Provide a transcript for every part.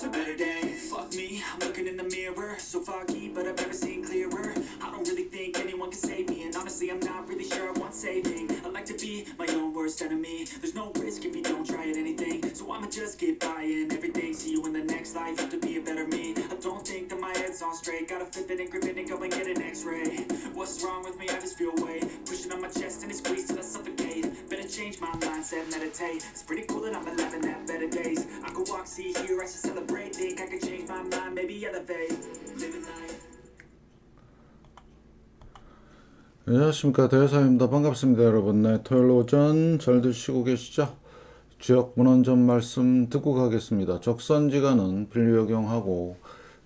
a better day. Fuck me, I'm looking in the mirror, so foggy, but I've never seen clearer. I don't really think anyone can save me, and honestly I'm not really sure I want saving. I like to be my own worst enemy. There's no risk if you don't try at anything, so I'ma just get buying everything. See you in the next life, have to be a better me. I don't think that my head's on straight, gotta flip it and grip it and go and get an x-ray. What's wrong with me? I just feel weight pushing on my chest and it squeezes till I suffocate. Better change my mindset, meditate. It's pretty cool that I'm alive and have better days. I could walk, see, hear, I should celebrate. Think I could change my mind, maybe elevate. Living life. 안녕하십니까, 대회사입니다. 반갑습니다, 여러분. 네, 토요일 오전 잘들 쉬고 계시죠? 주역 문헌전 말씀 듣고 가겠습니다. 적선지가는 필류여경하고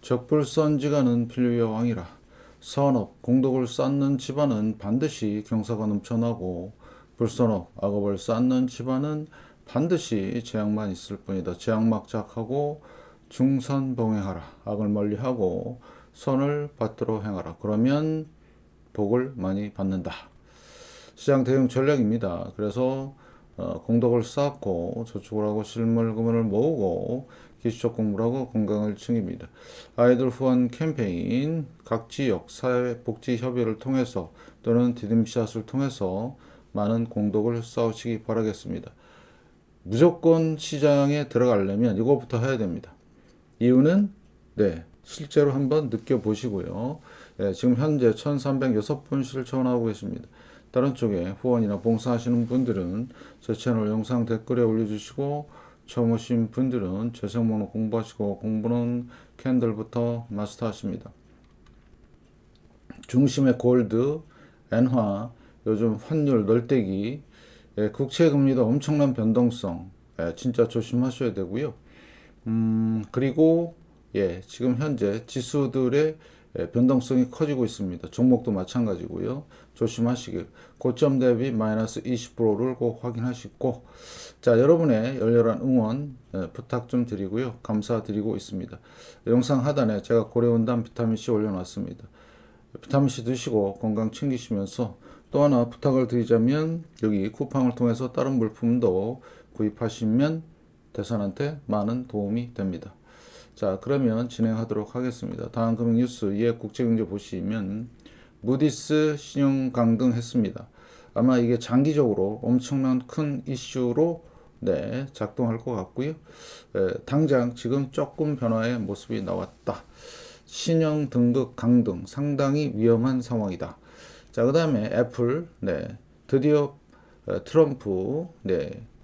적불선지가는 필류여왕이라. 선업, 공덕을 쌓는 집안은 반드시 경사가 넘쳐나고 불선업, 악업을 쌓는 집안은 반드시 재앙만 있을 뿐이다. 재앙막작하고 중선봉행하라. 악을 멀리하고 선을 받들어 행하라. 그러면 복을 많이 받는다. 시장 대응 전략입니다. 그래서 공덕을 쌓고 저축을 하고 실물금을 모으고 기술적 공부를 하고 건강을 챙깁니다. 아이들 후원 캠페인, 각 지역 사회복지협의회를 통해서 또는 디딤샷을 통해서 많은 공덕을 쌓으시기 바라겠습니다. 무조건 시장에 들어가려면 이거부터 해야 됩니다. 이유는 실제로 한번 느껴보시고요. 지금 현재 1306분 실천하고 계십니다. 다른 쪽에 후원이나 봉사하시는 분들은 제 채널 영상 댓글에 올려주시고 처음 오신 분들은 재생목록 공부하시고 공부는 캔들부터 마스터하십니다. 중심의 골드, 엔화, 요즘 환율 널뛰기, 국채금리도 엄청난 변동성, 진짜 조심하셔야 되고요. 그리고 지금 현재 지수들의 변동성이 커지고 있습니다. 종목도 마찬가지고요. 조심하시길. 고점 대비 마이너스 20%를 꼭 확인하시고, 자, 여러분의 열렬한 응원 부탁 좀 드리고요. 감사드리고 있습니다. 영상 하단에 제가 고려온단 비타민C 올려놨습니다. 비타민C 드시고 건강 챙기시면서 또 하나 부탁을 드리자면 여기 쿠팡을 통해서 다른 물품도 구입하시면 대선한테 많은 도움이 됩니다. 자, 그러면 진행하도록 하겠습니다. 다음 금융 뉴스 이해 국제경제 보시면 무디스 신용 강등했습니다. 아마 이게 장기적으로 엄청난 큰 이슈로 작동할 것 같고요. 당장 지금 조금 변화의 모습이 나왔다. 신용 등급 강등 상당히 위험한 상황이다. 자, 그 다음에 애플 드디어 트럼프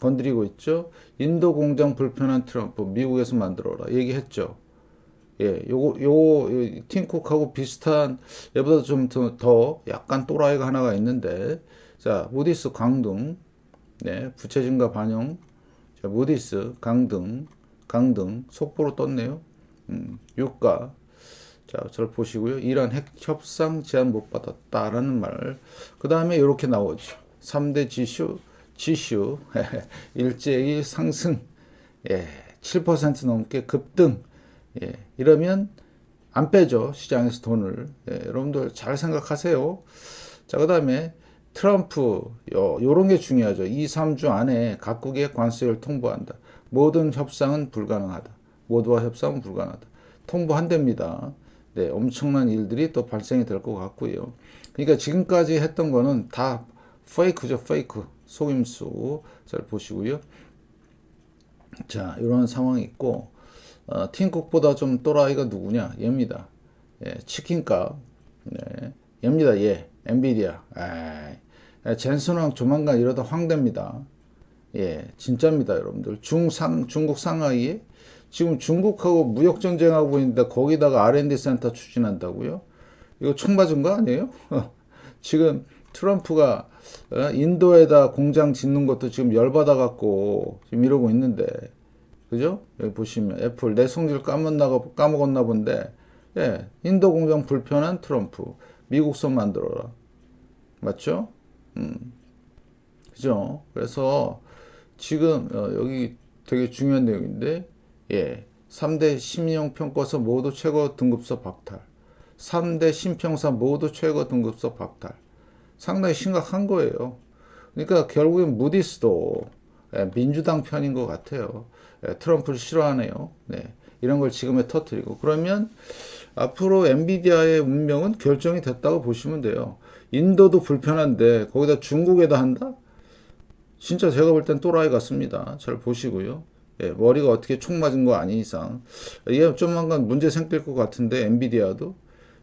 건드리고 있죠. 인도 공장 불편한 트럼프 미국에서 만들어라 얘기했죠. 요거 팀쿡하고 비슷한 얘보다 좀 더 약간 또라이가 하나가 있는데, 자, 무디스 강등, 부채 증가 반영. 자, 무디스 강등 속보로 떴네요. 유가. 자, 잘 보시고요. 이란 핵 협상 제한 못 받았다라는 말. 그 다음에 이렇게 나오죠. 3대 지수 일제히 상승, 7% 넘게 급등. 이러면 안 빼죠. 시장에서 돈을. 여러분들 잘 생각하세요. 자, 그 다음에 트럼프, 요런 게 중요하죠. 2, 3주 안에 각국의 관세를 통보한다. 모든 협상은 불가능하다. 모두와 협상은 불가능하다. 통보한답니다. 엄청난 일들이 또 발생이 될 것 같고요. 그러니까 지금까지 했던 거는 다 페이크죠, 페이크. 속임수. 잘 보시고요. 자, 이런 상황이 있고, 팀쿡보다 좀 또라이가 누구냐? 얘입니다. 치킨값. 얘입니다, 엔비디아. 젠슨왕 조만간 이러다 황됩니다. 진짜입니다, 여러분들. 중국 상하이에 지금 중국하고 무역 전쟁하고 있는데 거기다가 R&D 센터 추진한다고요? 이거 총 맞은 거 아니에요? 지금 트럼프가 인도에다 공장 짓는 것도 지금 열받아 갖고 지금 이러고 있는데, 그죠? 여기 보시면 애플 내 성질 까먹었나 본데, 인도 공장 불편한 트럼프, 미국선 만들어라. 맞죠? 그죠? 그래서 지금 여기 되게 중요한 내용인데, 3대 신용평가서 모두 최고 등급서 박탈. 3대 신평사 모두 최고 등급서 박탈. 상당히 심각한 거예요. 그러니까 결국엔 무디스도 민주당 편인 것 같아요. 트럼프를 싫어하네요. 네. 이런 걸 지금에 터뜨리고 그러면 앞으로 엔비디아의 운명은 결정이 됐다고 보시면 돼요. 인도도 불편한데 거기다 중국에다 한다? 진짜 제가 볼 땐 또라이 같습니다. 잘 보시고요. 머리가 어떻게 총 맞은 거 아닌 이상 이게 좀만 문제 생길 것 같은데 엔비디아도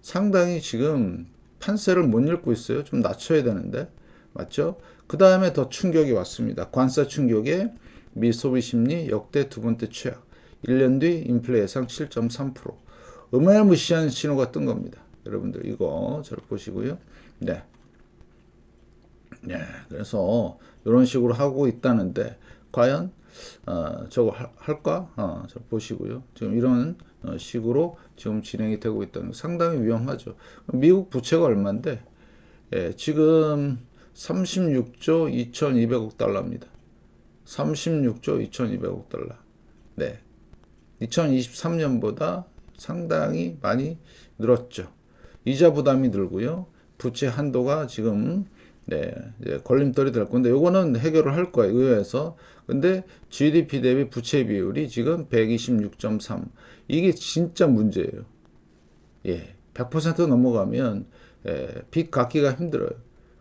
상당히 지금 판세를 못 읽고 있어요. 좀 낮춰야 되는데 맞죠? 그 다음에 더 충격이 왔습니다. 관세 충격에 미 소비 심리 역대 두 번째 최악. 1년 뒤 인플레 예상 7.3%. 어마무시한 신호가 뜬 겁니다. 여러분들 이거 잘 보시고요. 네. 네. 그래서 이런 식으로 하고 있다는데 과연 저거 할까? 잘 보시고요. 지금 이런 식으로 지금 진행이 되고 있다는 게 상당히 위험하죠. 미국 부채가 얼마인데 지금 36조 2,200억 달러입니다. 36조 2,200억 달러. 네. 2023년보다 상당히 많이 늘었죠. 이자 부담이 늘고요. 부채 한도가 지금 이제 걸림돌이 될 건데 요거는 해결을 할 거예요. 의회에서. 근데 GDP 대비 부채 비율이 지금 126.3. 이게 진짜 문제예요. 100% 넘어가면 빚 갚기가 힘들어요.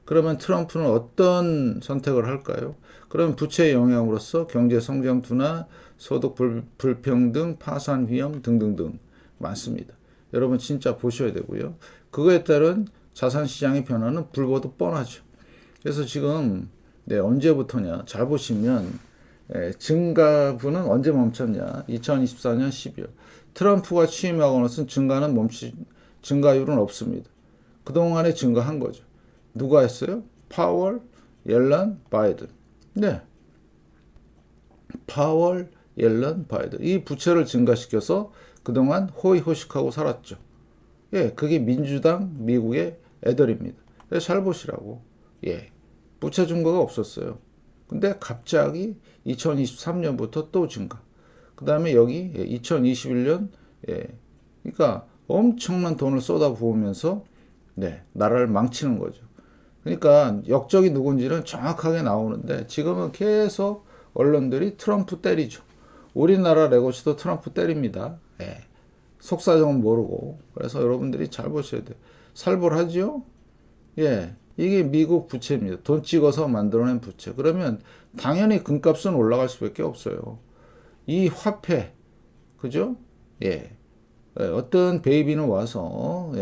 그러면 트럼프는 어떤 선택을 할까요? 그러면 부채의 영향으로서 경제 성장 둔화, 소득 불평등, 파산 위험 등등등 많습니다. 여러분 진짜 보셔야 되고요. 그거에 따른 자산 시장의 변화는 불보듯 뻔하죠. 그래서 지금 언제부터냐 잘 보시면 증가분은 언제 멈췄냐 2024년 12월 트럼프가 취임하고 나서 증가율은 없습니다. 그동안에 증가한 거죠. 누가 했어요? 파월, 옐런, 바이든. 네. 파월, 옐런, 바이든. 이 부채를 증가시켜서 그동안 호의호식하고 살았죠. 그게 민주당, 미국의 애들입니다. 잘 보시라고. 부채 증가가 없었어요. 근데 갑자기 2023년부터 또 증가. 그 다음에 여기 2021년, 그러니까 엄청난 돈을 쏟아부으면서 나라를 망치는 거죠. 그러니까 역적이 누군지는 정확하게 나오는데 지금은 계속 언론들이 트럼프 때리죠. 우리나라 레고시도 트럼프 때립니다. 속사정은 모르고. 그래서 여러분들이 잘 보셔야 돼요. 살벌하죠? 이게 미국 부채입니다. 돈 찍어서 만들어낸 부채. 그러면 당연히 금값은 올라갈 수밖에 없어요. 이 화폐, 그죠? 어떤 베이비는 와서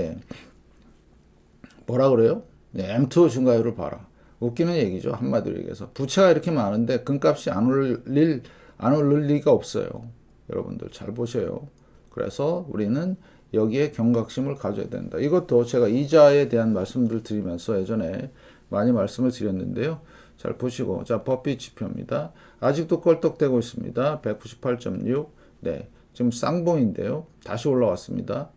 뭐라 그래요? M2 증가율을 봐라. 웃기는 얘기죠. 한마디로 얘기해서. 부채가 이렇게 많은데 금값이 안 오를 리가 없어요. 여러분들 잘 보셔요. 그래서 우리는 여기에 경각심을 가져야 된다. 이것도 제가 이자에 대한 말씀들을 드리면서 예전에 많이 말씀을 드렸는데요. 잘 보시고 자 버핏 지표입니다. 아직도 껄떡대고 있습니다. 198.6. 지금 쌍봉인데요. 다시 올라왔습니다.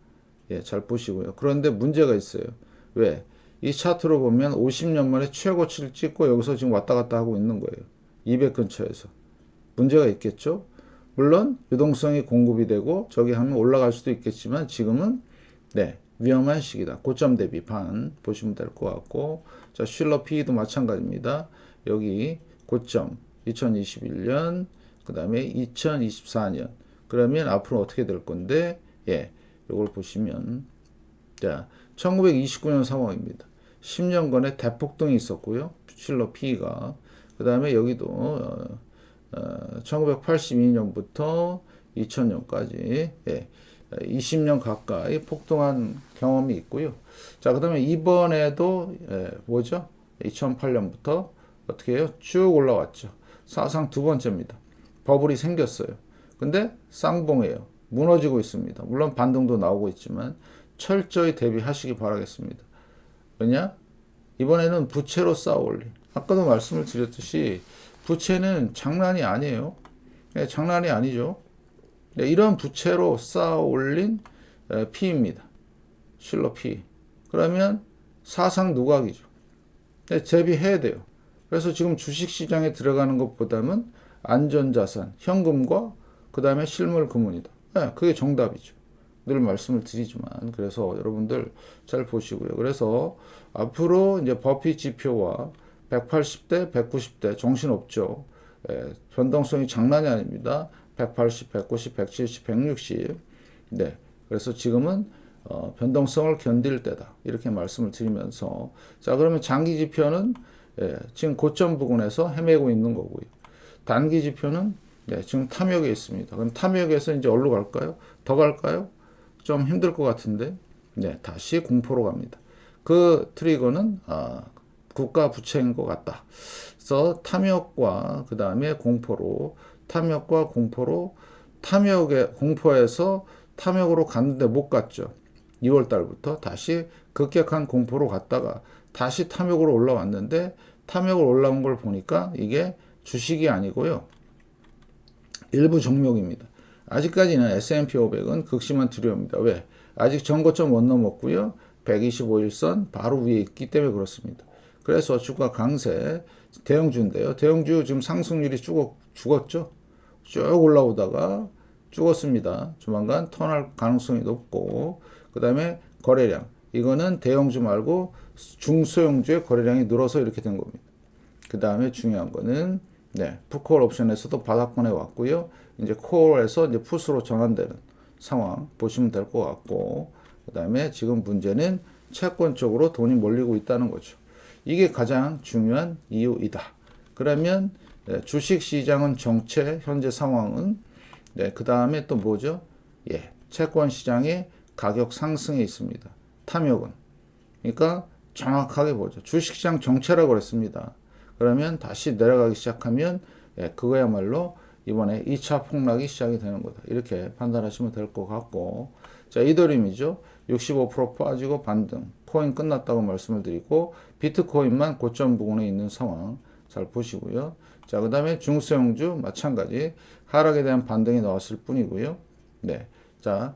잘 보시고요. 그런데 문제가 있어요. 왜? 이 차트로 보면 50년 만에 최고치를 찍고 여기서 지금 왔다 갔다 하고 있는 거예요. 200 근처에서. 문제가 있겠죠? 물론 유동성이 공급이 되고 저기 하면 올라갈 수도 있겠지만 지금은 위험한 시기다. 고점 대비 반 보시면 될 것 같고 자 슐러 PE도 마찬가지입니다. 여기 고점 2021년 그 다음에 2024년 그러면 앞으로 어떻게 될 건데 이걸 보시면 자 1929년 상황입니다. 10년간의 대폭등이 있었고요. 슐러 PE가 그 다음에 여기도 1982년부터 2000년까지 20년 가까이 폭등한 경험이 있고요. 자, 그 다음에 이번에도 뭐죠? 2008년부터 어떻게 해요? 쭉 올라왔죠. 사상 두 번째입니다. 버블이 생겼어요. 근데 쌍봉이에요. 무너지고 있습니다. 물론 반등도 나오고 있지만 철저히 대비하시기 바라겠습니다. 왜냐? 이번에는 부채로 쌓아 올린. 아까도 말씀을 드렸듯이 부채는 장난이 아니에요. 장난이 아니죠. 이런 부채로 쌓아 올린 P입니다. 슐러 P. 그러면 사상 누각이죠. 대비해야 돼요. 그래서 지금 주식시장에 들어가는 것보다는 안전자산, 현금과 그 다음에 실물 금은이다. 그게 정답이죠. 늘 말씀을 드리지만 그래서 여러분들 잘 보시고요. 그래서 앞으로 이제 버핏 지표와 180대, 190대 정신없죠. 변동성이 장난이 아닙니다. 180, 190, 170, 160. 네. 그래서 지금은 변동성을 견딜 때다. 이렇게 말씀을 드리면서 자, 그러면 장기 지표는 지금 고점 부근에서 헤매고 있는 거고요. 단기 지표는 지금 탐욕에 있습니다. 그럼 탐욕에서 이제 어디로 갈까요? 더 갈까요? 좀 힘들 것 같은데. 네, 다시 공포로 갑니다. 그 트리거는 국가 부채인 것 같다. 그래서 탐욕과 그 다음에 공포로 탐욕과 공포로 탐욕의 공포에서 탐욕으로 갔는데 못 갔죠. 2월 달부터 다시 급격한 공포로 갔다가 다시 탐욕으로 올라왔는데 탐욕으로 올라온 걸 보니까 이게 주식이 아니고요. 일부 종목입니다. 아직까지는 S&P 500은 극심한 두려움입니다. 왜? 아직 전고점 못 넘었고요. 125일선 바로 위에 있기 때문에 그렇습니다. 그래서 주가 강세 대형주인데요. 대형주 지금 상승률이 죽었죠. 쭉 올라오다가 죽었습니다. 조만간 턴할 가능성이 높고 그 다음에 거래량 이거는 대형주 말고 중소형주의 거래량이 늘어서 이렇게 된 겁니다. 그 다음에 중요한 거는 풋콜 옵션에서도 바닥권에 왔고요. 이제 콜에서 이제 풋으로 전환되는 상황 보시면 될 것 같고 그 다음에 지금 문제는 채권 쪽으로 돈이 몰리고 있다는 거죠. 이게 가장 중요한 이유이다. 그러면 주식 시장은 정체 현재 상황은 그 다음에 또 뭐죠? 채권 시장의 가격 상승에 있습니다. 탐욕은. 그러니까 정확하게 보죠. 주식시장 정체라고 그랬습니다. 그러면 다시 내려가기 시작하면 그거야말로 이번에 2차 폭락이 시작이 되는 거다. 이렇게 판단하시면 될 것 같고 자 이더리움이죠. 65% 빠지고 반등. 코인 끝났다고 말씀을 드리고 비트코인만 고점 부근에 있는 상황 잘 보시고요. 자 그 다음에 중소형주 마찬가지 하락에 대한 반등이 나왔을 뿐이고요. 네, 자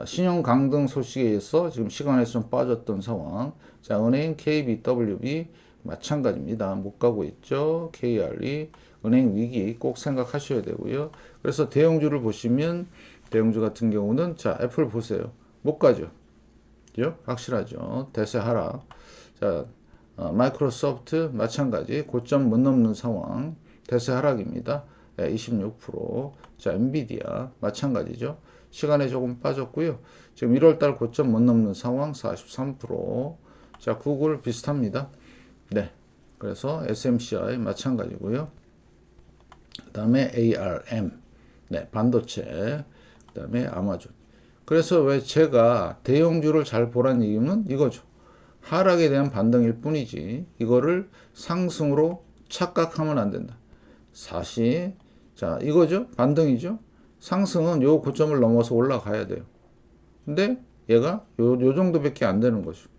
신용 강등 소식에 의해서 지금 시간에서 좀 빠졌던 상황. 자 은행 KBWB 마찬가지입니다. 못 가고 있죠. KRE 은행 위기 꼭 생각하셔야 되고요. 그래서 대형주를 보시면 대형주 같은 경우는 자 애플 보세요. 못 가죠. 그죠? 확실하죠. 대세 하락. 자 마이크로소프트 마찬가지 고점 못 넘는 상황. 대세 하락입니다. 26%. 자 엔비디아 마찬가지죠. 시간에 조금 빠졌고요. 지금 1월달 고점 못 넘는 상황 43%. 자 구글 비슷합니다. 네. 그래서 SMCI 마찬가지고요. 그 다음에 ARM, 반도체, 그 다음에 아마존. 그래서 왜 제가 대형주를 잘 보라는 이유는 이거죠. 하락에 대한 반등일 뿐이지 이거를 상승으로 착각하면 안 된다. 사실 자 이거죠. 반등이죠. 상승은 요 고점을 넘어서 올라가야 돼요. 근데 얘가 요 정도밖에 안 되는 거죠.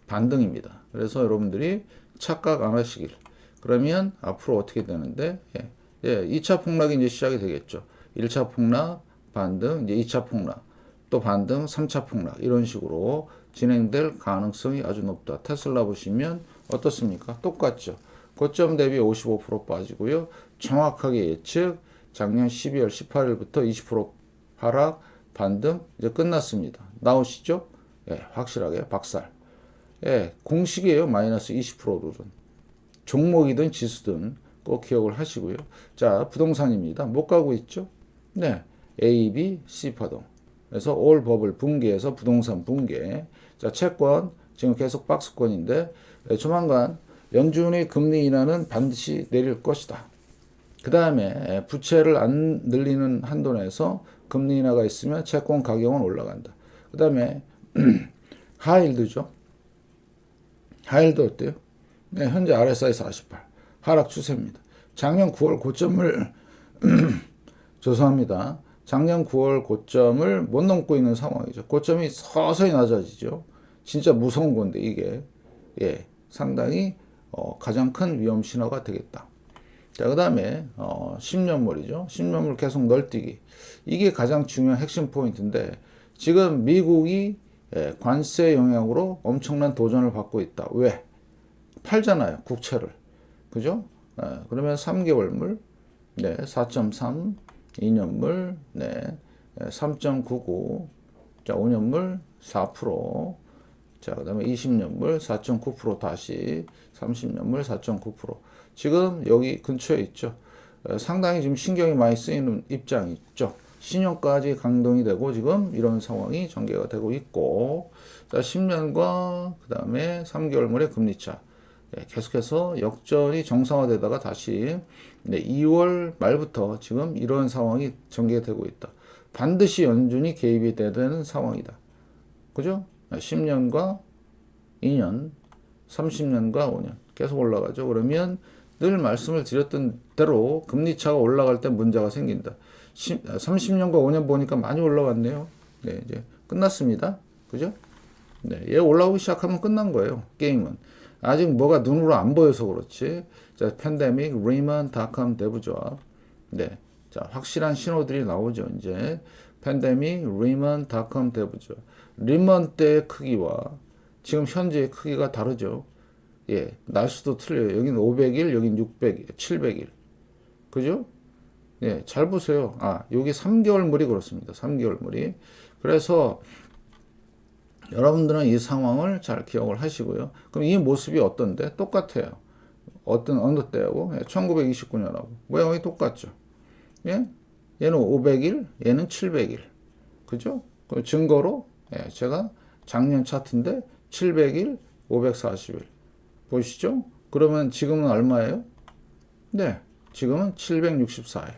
반등입니다. 그래서 여러분들이 착각 안 하시길. 그러면 앞으로 어떻게 되는데 2차 폭락이 이제 시작이 되겠죠. 1차 폭락, 반등, 이제 2차 폭락, 또 반등, 3차 폭락 이런 식으로 진행될 가능성이 아주 높다. 테슬라 보시면 어떻습니까? 똑같죠. 고점 대비 55% 빠지고요. 정확하게 예측 작년 12월 18일부터 20% 하락, 반등 이제 끝났습니다. 나오시죠? 확실하게 박살. 공식이에요. 마이너스 20%든. 종목이든 지수든 꼭 기억을 하시고요. 자, 부동산입니다. 못 가고 있죠? A, B, C 파동. 그래서 올 버블 붕괴에서 부동산 붕괴. 자, 채권 지금 계속 박스권인데 조만간 연준의 금리 인하는 반드시 내릴 것이다. 그 다음에 부채를 안 늘리는 한도 내에서 금리 인하가 있으면 채권 가격은 올라간다. 그 다음에 하이힐드죠. 하이힐드 어때요? 현재 RSI 48 하락 추세입니다. 작년 9월 고점을 죄송합니다. 작년 9월 고점을 못 넘고 있는 상황이죠. 고점이 서서히 낮아지죠. 진짜 무서운 건데 이게 상당히 가장 큰 위험 신호가 되겠다. 자, 그 다음에 10년물이죠. 10년물 계속 널뛰기. 이게 가장 중요한 핵심 포인트인데 지금 미국이 관세 영향으로 엄청난 도전을 받고 있다. 왜? 팔잖아요. 국채를. 그죠? 그러면 3개월물 4.3, 2년물 3.99, 자 5년물 4%, 자 그다음에 20년물 4.9% 다시 30년물 4.9%. 지금 여기 근처에 있죠. 상당히 지금 신경이 많이 쓰이는 입장이 있죠. 신용까지 강동이 되고 지금 이런 상황이 전개가 되고 있고, 자, 10년과 그 다음에 3개월물의 금리차. 계속해서 역전이 정상화되다가 다시 2월 말부터 지금 이런 상황이 전개되고 있다. 반드시 연준이 개입이 돼야 되는 상황이다. 그죠? 10년과 2년, 30년과 5년 계속 올라가죠. 그러면 늘 말씀을 드렸던 대로 금리차가 올라갈 때 문제가 생긴다. 30년과 5년 보니까 많이 올라갔네요. 네, 이제 끝났습니다. 그죠? 네, 얘 올라오기 시작하면 끝난 거예요. 게임은. 아직 뭐가 눈으로 안 보여서 그렇지. 자, 팬데믹, 리먼, 닷컴 대부조합. 네. 자, 확실한 신호들이 나오죠. 이제 팬데믹, 리먼, 닷컴 대부조합. 리먼 때의 크기와 지금 현재의 크기가 다르죠. 예, 날수도 틀려요. 여긴 500일, 여긴 600일, 700일. 그죠? 예, 잘 보세요. 아, 여기 3개월물이 그렇습니다. 3개월물이. 그래서 여러분들은 이 상황을 잘 기억을 하시고요. 그럼 이 모습이 어떤데? 똑같아요. 어느 때하고? 1929년하고. 모양이 똑같죠. 예? 얘는 500일, 얘는 700일. 그죠? 그 증거로, 예, 제가 작년 차트인데 700일, 540일. 보이시죠? 그러면 지금은 얼마예요? 네, 지금은 764일.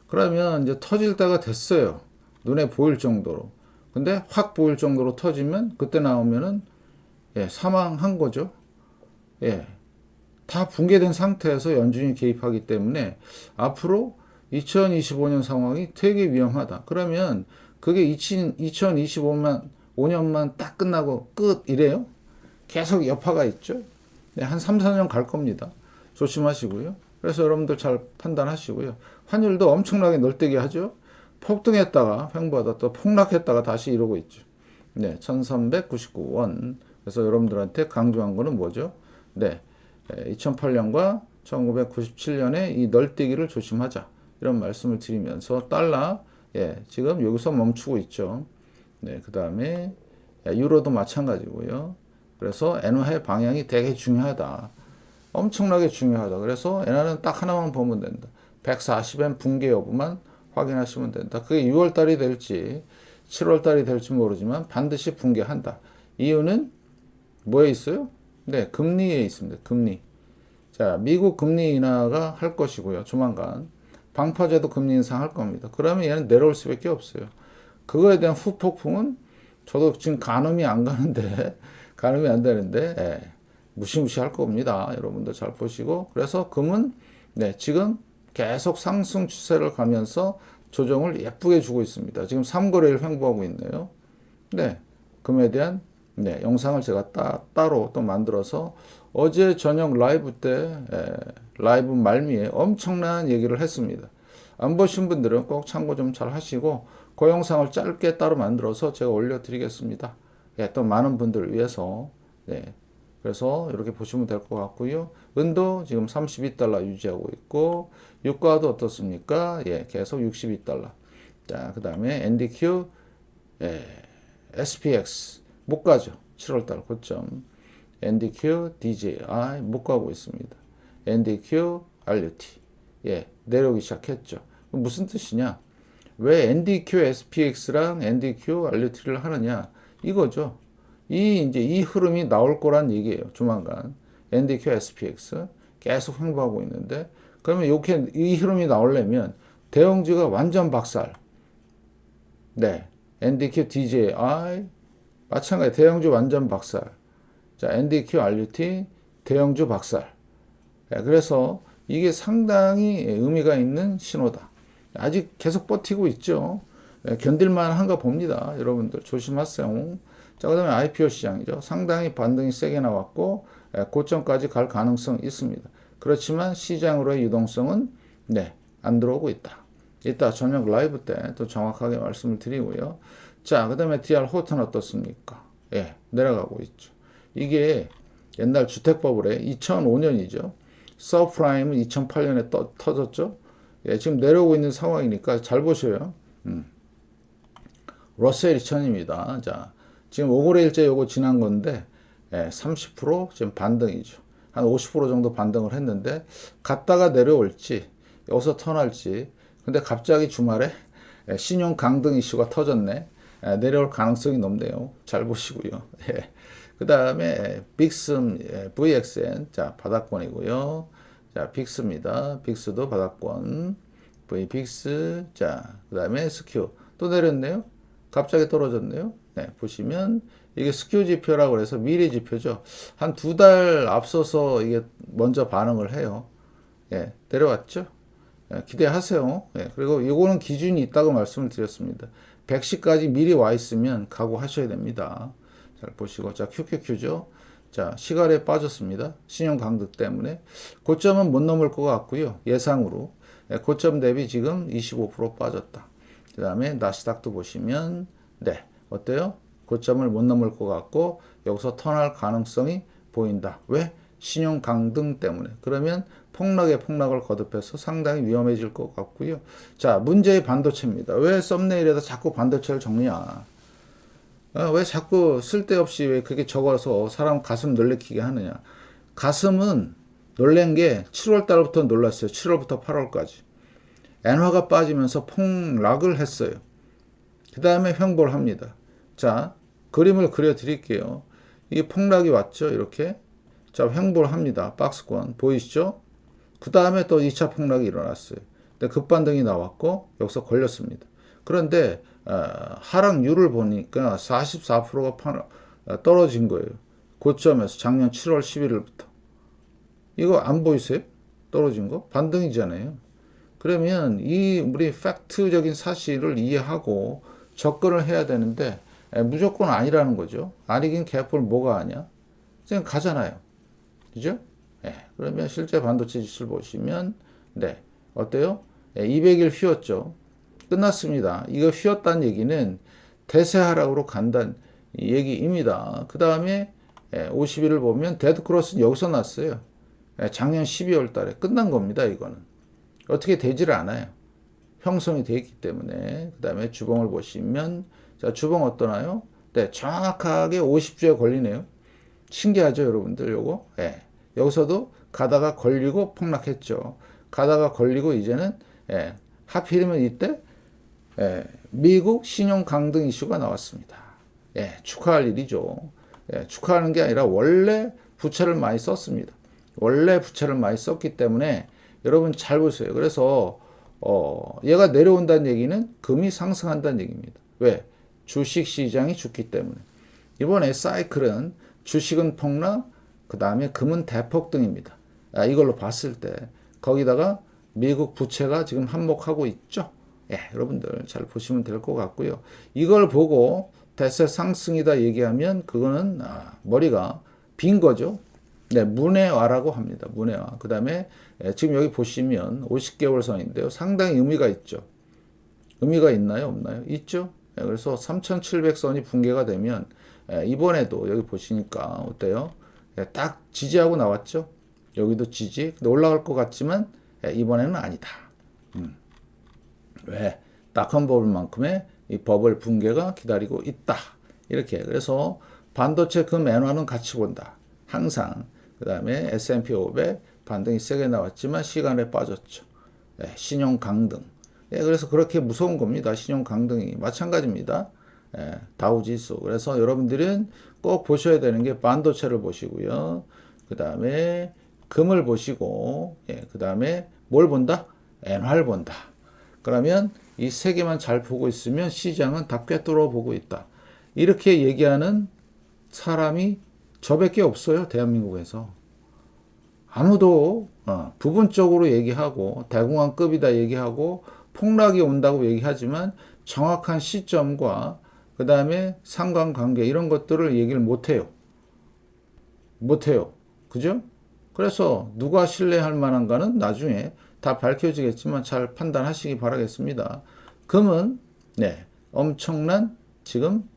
그러면 이제 터질 때가 됐어요. 눈에 보일 정도로. 근데 확 보일 정도로 터지면 그때 나오면은 예, 사망한 거죠. 예, 다 붕괴된 상태에서 연준이 개입하기 때문에 앞으로 2025년 상황이 되게 위험하다. 그러면 그게 2025년만 딱 끝나고 끝 이래요? 계속 여파가 있죠. 네, 한 3, 4년 갈 겁니다. 조심하시고요. 그래서 여러분들 잘 판단하시고요. 환율도 엄청나게 널뛰게 하죠. 폭등했다가 횡보하다 또 폭락했다가 다시 이러고 있죠. 네, 1399원. 그래서 여러분들한테 강조한 거는 뭐죠? 네, 2008년과 1997년에 이 널뛰기를 조심하자. 이런 말씀을 드리면서 달러, 예, 지금 여기서 멈추고 있죠. 네, 그 다음에 유로도 마찬가지고요. 그래서 엔화의 방향이 되게 중요하다. 엄청나게 중요하다. 그래서 엔화는 딱 하나만 보면 된다. 140엔 붕괴 여부만 확인하시면 된다. 그게 6월 달이 될지 7월 달이 될지 모르지만 반드시 붕괴한다. 이유는 뭐에 있어요? 네, 금리에 있습니다. 금리. 자, 미국 금리 인하가 할 것이고요. 조만간. 방파제도 금리 인상할 겁니다. 그러면 얘는 내려올 수밖에 없어요. 그거에 대한 후폭풍은 저도 지금 가늠이 안 가는데, 가늠이 안 되는데, 예, 무시무시할 겁니다. 여러분들 잘 보시고. 그래서 금은, 네, 지금 계속 상승 추세를 가면서 조정을 예쁘게 주고 있습니다. 지금 3거래일 횡보하고 있네요. 네, 금에 대한 네, 영상을 제가 따로 또 만들어서 어제 저녁 라이브 때 라이브 말미에 엄청난 얘기를 했습니다. 안 보신 분들은 꼭 참고 좀 잘 하시고 그 영상을 짧게 따로 만들어서 제가 올려드리겠습니다. 예, 또 많은 분들을 위해서 네, 그래서 이렇게 보시면 될 것 같고요. 은도 지금 32달러 유지하고 있고 유가도 어떻습니까? 예, 계속 62달러. 자, 그 다음에 NDQ, 예, SPX 못 가죠. 7월달 고점. NDQ, DJI 못 가고 있습니다. NDQ, RUT 예, 내려오기 시작했죠. 무슨 뜻이냐? 왜 NDQ, SPX랑 NDQ, RUT를 하느냐? 이거죠. 이제 이 흐름이 나올 거란 얘기예요. 조만간 NDQ, SPX 계속 횡보하고 있는데 그러면 이렇게 이 흐름이 나오려면 대형주가 완전 박살. 네, NDQ, DJI 마찬가지 대형주 완전 박살. 자, NDQ, RUT 대형주 박살. 네, 그래서 이게 상당히 의미가 있는 신호다. 아직 계속 버티고 있죠. 네, 견딜만 한가 봅니다. 여러분들 조심하세요. 자, 그 다음에 IPO 시장이죠. 상당히 반등이 세게 나왔고 고점까지 갈 가능성이 있습니다. 그렇지만 시장으로의 유동성은 네, 안 들어오고 있다. 이따 저녁 라이브 때 또 정확하게 말씀을 드리고요. 자, 그 다음에 DR 호튼 어떻습니까? 예, 내려가고 있죠. 이게 옛날 주택버블에 2005년이죠. 서프라임은 2008년에 터졌죠. 예, 지금 내려오고 있는 상황이니까 잘 보셔요. 러셀 2000입니다. 자, 지금 5거래일째 요거 지난 건데, 예, 30% 지금 반등이죠. 한 50% 정도 반등을 했는데, 갔다가 내려올지, 여기서 턴할지. 근데 갑자기 주말에 신용 강등 이슈가 터졌네. 내려올 가능성이 높네요. 잘 보시고요. 예. 그 다음에 빅스 VXN 자 바닥권이고요. 자 빅스입니다. 빅스도 바닥권. VBIX 자그 다음에 스큐 또 내렸네요. 갑자기 떨어졌네요. 네, 보시면 이게 스큐 지표라고 해서 미래 지표죠. 한 2달 앞서서 이게 먼저 반응을 해요. 예, 내려왔죠. 예, 기대하세요. 예, 그리고 이거는 기준이 있다고 말씀을 드렸습니다. 110까지 미리 와 있으면 각오하셔야 됩니다. 잘 보시고 자 QQQ죠. 자 시간에 빠졌습니다. 신용 강등 때문에 고점은 못 넘을 것 같고요. 예상으로 고점 대비 지금 25% 빠졌다. 그 다음에 나스닥도 보시면 네 어때요? 고점을 못 넘을 것 같고 여기서 턴할 가능성이 보인다. 왜? 신용 강등 때문에. 그러면 폭락에 폭락을 거듭해서 상당히 위험해질 것 같고요. 자 문제의 반도체입니다. 왜 썸네일에다 자꾸 반도체를 적냐? 왜 자꾸 쓸데없이 왜 그렇게 적어서 사람 가슴 놀래키게 하느냐? 가슴은 놀란 게 7월 달부터 놀랐어요. 7월부터 8월까지. 엔화가 빠지면서 폭락을 했어요. 그 다음에 횡보를 합니다. 자, 그림을 그려드릴게요. 이게 폭락이 왔죠. 이렇게. 자, 횡보를 합니다. 박스권. 보이시죠? 그 다음에 또 2차 폭락이 일어났어요. 근데 급반등이 나왔고, 여기서 걸렸습니다. 그런데, 하락률을 보니까 44%가 떨어진 거예요. 고점에서 작년 7월 11일부터. 이거 안 보이세요? 떨어진 거? 반등이잖아요. 그러면 이 우리 팩트적인 사실을 이해하고 접근을 해야 되는데 무조건 아니라는 거죠. 아니긴 개뿔 뭐가 아니야? 그냥 가잖아요. 그죠? 그러면 실제 반도체 지수를 보시면 네 어때요? 200일 휘었죠. 끝났습니다. 이거 휘었다는 얘기는 대세 하락으로 간다는 얘기입니다. 그 다음에 50일을 보면 데드크로스는 여기서 났어요. 작년 12월 달에 끝난 겁니다. 이거는 어떻게 되지를 않아요. 형성이 되어 있기 때문에. 그 다음에 주봉을 보시면 자 주봉 어떠나요? 네, 정확하게 50주에 걸리네요. 신기하죠, 여러분들 요거? 예. 여기서도 가다가 걸리고 폭락했죠. 가다가 걸리고 이제는 하필이면 이때 미국 신용 강등 이슈가 나왔습니다. 축하할 일이죠. 축하하는 게 아니라 원래 부채를 많이 썼습니다. 원래 부채를 많이 썼기 때문에 여러분 잘 보세요. 그래서 얘가 내려온다는 얘기는 금이 상승한다는 얘기입니다. 왜? 주식 시장이 죽기 때문에. 이번에 사이클은 주식은 폭락, 그 다음에 금은 대폭등입니다. 이걸로 봤을 때 거기다가 미국 부채가 지금 한몫하고 있죠. 여러분들 잘 보시면 될 것 같고요. 이걸 보고 대세 상승이다 얘기하면 그거는 머리가 빈 거죠. 네, 문해화라고 합니다. 문해화. 그 다음에 지금 여기 보시면 50개월 선인데요. 상당히 의미가 있죠. 의미가 있나요? 없나요? 있죠. 그래서 3,700선이 붕괴가 되면 이번에도 여기 보시니까 어때요? 딱 지지하고 나왔죠. 여기도 지지. 근데 올라갈 것 같지만 이번에는 아니다. 왜? 딱한 버블만큼의 이 버블 붕괴가 기다리고 있다. 이렇게. 그래서 반도체 금 엔화는 같이 본다. 항상. 그 다음에 S&P 500 반등이 세게 나왔지만 시간에 빠졌죠. 신용 강등. 그래서 그렇게 무서운 겁니다. 신용 강등이. 마찬가지입니다. 다우지수. 그래서 여러분들은 꼭 보셔야 되는 게 반도체를 보시고요. 그 다음에 금을 보시고, 그 다음에 뭘 본다? 엔화를 본다. 그러면 이 세 개만 잘 보고 있으면 시장은 다 꿰뚫어 보고 있다. 이렇게 얘기하는 사람이 저밖에 없어요. 대한민국에서. 아무도 부분적으로 얘기하고 대공황급이다 얘기하고 폭락이 온다고 얘기하지만 정확한 시점과 그 다음에 상관관계 이런 것들을 얘기를 못해요. 못해요. 그죠? 그래서 누가 신뢰할 만한가는 나중에 다 밝혀지겠지만 잘 판단하시기 바라겠습니다. 금은 엄청난 지금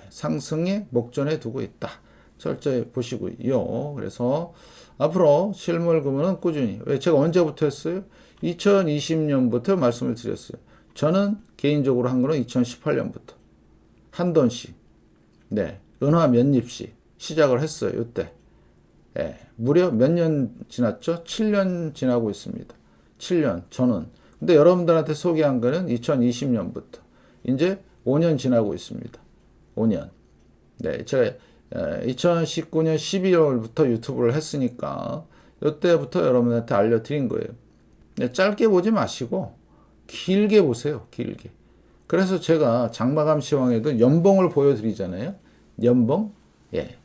상승의 목전에 두고 있다. 철저히 보시고요. 그래서 앞으로 실물 금은 꾸준히 왜 제가 언제부터 했어요? 2020년부터 말씀을 드렸어요. 저는 개인적으로 한 거는 2018년부터 한 돈씩 은화 몇 립씩 시작을 했어요. 이때 무려 몇 년 지났죠? 7년 지나고 있습니다. 7년 저는. 근데 여러분들한테 소개한 거는 2020년부터. 이제 5년 지나고 있습니다. 5년. 네, 제가 2019년 12월부터 유튜브를 했으니까 이때부터 여러분한테 알려드린 거예요. 네, 짧게 보지 마시고 길게 보세요. 길게. 그래서 제가 장마감 시황에도 연봉을 보여드리잖아요. 연봉. 예.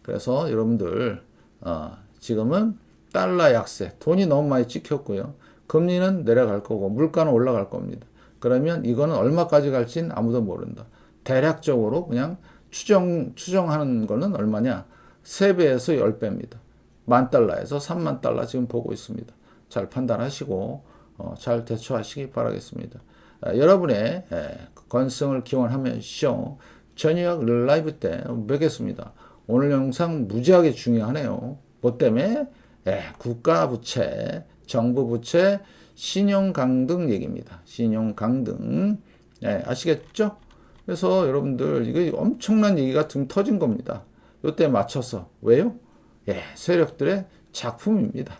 그래서 여러분들 지금은 달러 약세, 돈이 너무 많이 찍혔고요. 금리는 내려갈 거고 물가는 올라갈 겁니다. 그러면 이거는 얼마까지 갈지는 아무도 모른다. 대략적으로 그냥 추정하는 거는 얼마냐? 3배에서 10배입니다. 10,000달러에서 30,000달러 지금 보고 있습니다. 잘 판단하시고 잘 대처하시기 바라겠습니다. 여러분의 건승을 기원하면서 저녁 라이브 때 뵙겠습니다. 오늘 영상 무지하게 중요하네요. 뭐 때문에? 국가 부채, 정부 부채, 신용 강등 얘기입니다. 신용 강등. 아시겠죠? 그래서 여러분들 이거 엄청난 얘기가 등 터진 겁니다. 이때 맞춰서. 왜요? 세력들의 작품입니다.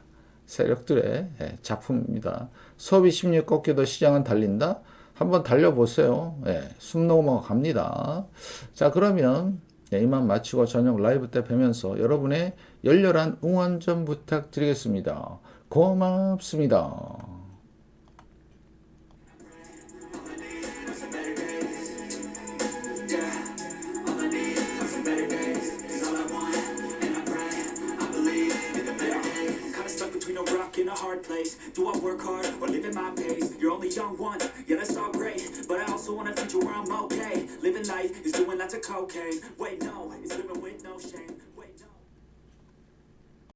세력들의 작품입니다. 소비 심리 꺾여도 시장은 달린다. 한번 달려보세요. 숨 넘어 갑니다. 자, 그러면 이만 마치고 저녁 라이브 때 뵈면서 여러분의 열렬한 응원 좀 부탁드리겠습니다. 고맙습니다. In a hard place, do I work hard or live at my pace? You're only young once, yeah that's all great, but I also want a future where I'm okay. Living life is doing lots of cocaine. Wait no, it's living with no shame.